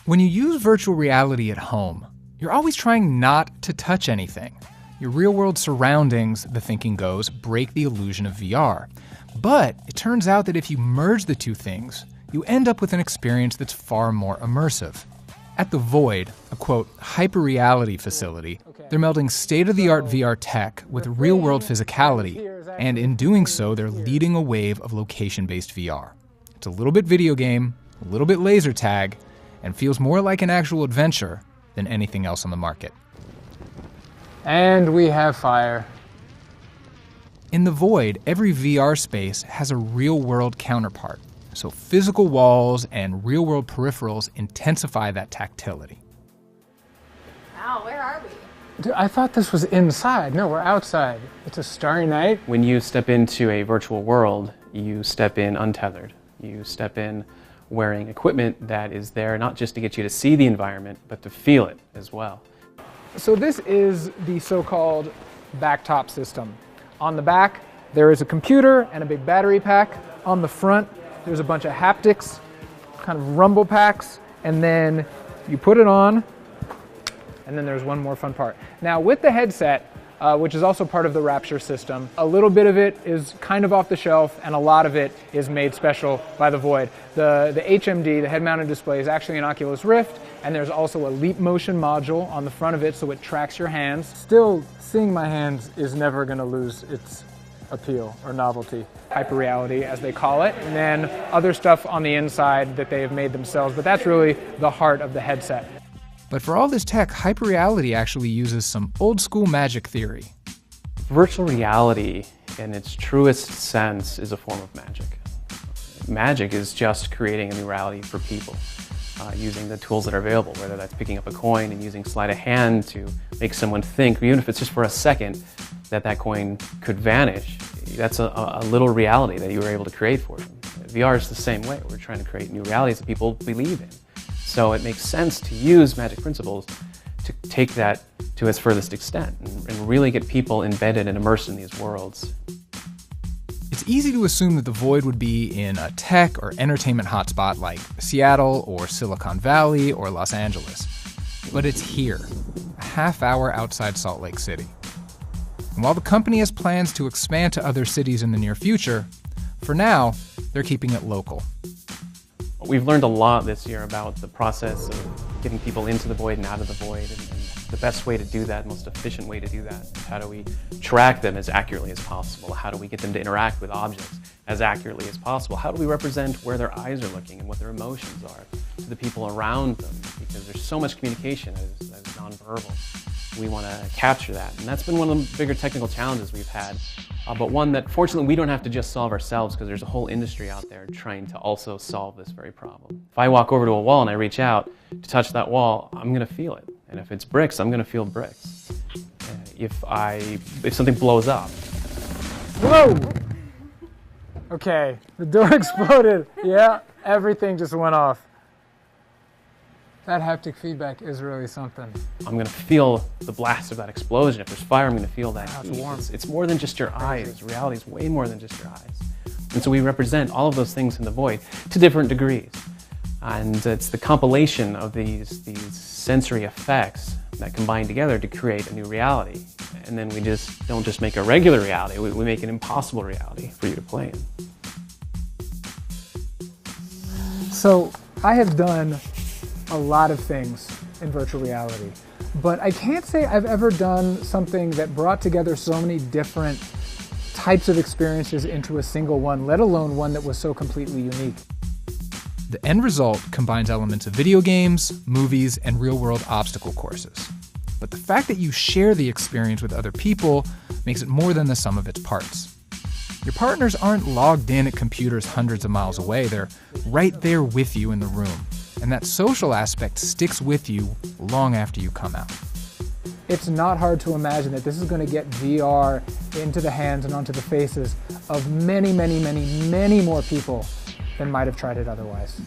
When you use virtual reality at home, you're always trying not to touch anything. Your real-world surroundings, the thinking goes, break the illusion of VR. But it turns out that if you merge the two things, you end up with an experience that's far more immersive. At The Void, a quote, hyper-reality facility, they're melding state-of-the-art VR tech with real-world physicality, and in doing so, they're leading a wave of location-based VR. It's a little bit video game, a little bit laser tag, and feels more like an actual adventure than anything else on the market. And we have fire. In The Void, every VR space has a real-world counterpart, so physical walls and real-world peripherals intensify that tactility. Wow, where are we? Dude, I thought this was inside. No, we're outside. It's a starry night. When you step into a virtual world, you step in untethered. You step in wearing equipment that is there not just to get you to see the environment, but to feel it as well. So this is the so-called backtop system. On the back, there is a computer and a big battery pack. On the front, there's a bunch of haptics, kind of rumble packs, and then you put it on, and then there's one more fun part. Now with the headset, which is also part of the Rapture system, a little bit of it is kind of off the shelf, and a lot of it is made special by The Void. The HMD, the head-mounted display, is actually an Oculus Rift, and there's also a Leap Motion module on the front of it, so it tracks your hands. Still, seeing my hands is never gonna lose its appeal or novelty. Hyperreality, as they call it, and then other stuff on the inside that they have made themselves, but that's really the heart of the headset. But for all this tech, hyperreality actually uses some old-school magic theory. Virtual reality, in its truest sense, is a form of magic. Magic is just creating a new reality for people, using the tools that are available, whether that's picking up a coin and using sleight of hand to make someone think, even if it's just for a second, that coin could vanish. That's a little reality that you were able to create for them. VR is the same way. We're trying to create new realities that people believe in. So it makes sense to use magic principles to take that to its furthest extent and really get people embedded and immersed in these worlds. It's easy to assume that The Void would be in a tech or entertainment hotspot like Seattle or Silicon Valley or Los Angeles. But it's here, a half hour outside Salt Lake City. And while the company has plans to expand to other cities in the near future, for now, they're keeping it local. We've learned a lot this year about the process of getting people into the void and out of the void, and the best way to do that, most efficient way to do that. How do we track them as accurately as possible? How do we get them to interact with objects as accurately as possible? How do we represent where their eyes are looking and what their emotions are to the people around them? Because there's so much communication that is nonverbal. We want to capture that, and that's been one of the bigger technical challenges we've had, but one that fortunately we don't have to just solve ourselves, because there's a whole industry out there trying to also solve this very problem. If I walk over to a wall and I reach out to touch that wall, I'm going to feel it, and if it's bricks, I'm going to feel bricks. If something blows up. Whoa! Okay, the door exploded. Yeah, everything just went off. That haptic feedback is really something. I'm going to feel the blast of that explosion. If there's fire, I'm going to feel that Wow, heat. it's warm. It's more than just your eyes. Reality is way more than just your eyes. And so we represent all of those things in the void to different degrees. And it's the compilation of these sensory effects that combine together to create a new reality. And then we don't just make a regular reality, we make an impossible reality for you to play in. So I have done a lot of things in virtual reality, but I can't say I've ever done something that brought together so many different types of experiences into a single one, let alone one that was so completely unique. The end result combines elements of video games, movies, and real-world obstacle courses. But the fact that you share the experience with other people makes it more than the sum of its parts. Your partners aren't logged in at computers hundreds of miles away, they're right there with you in the room. And that social aspect sticks with you long after you come out. It's not hard to imagine that this is going to get VR into the hands and onto the faces of many, many, many, many more people than might have tried it otherwise.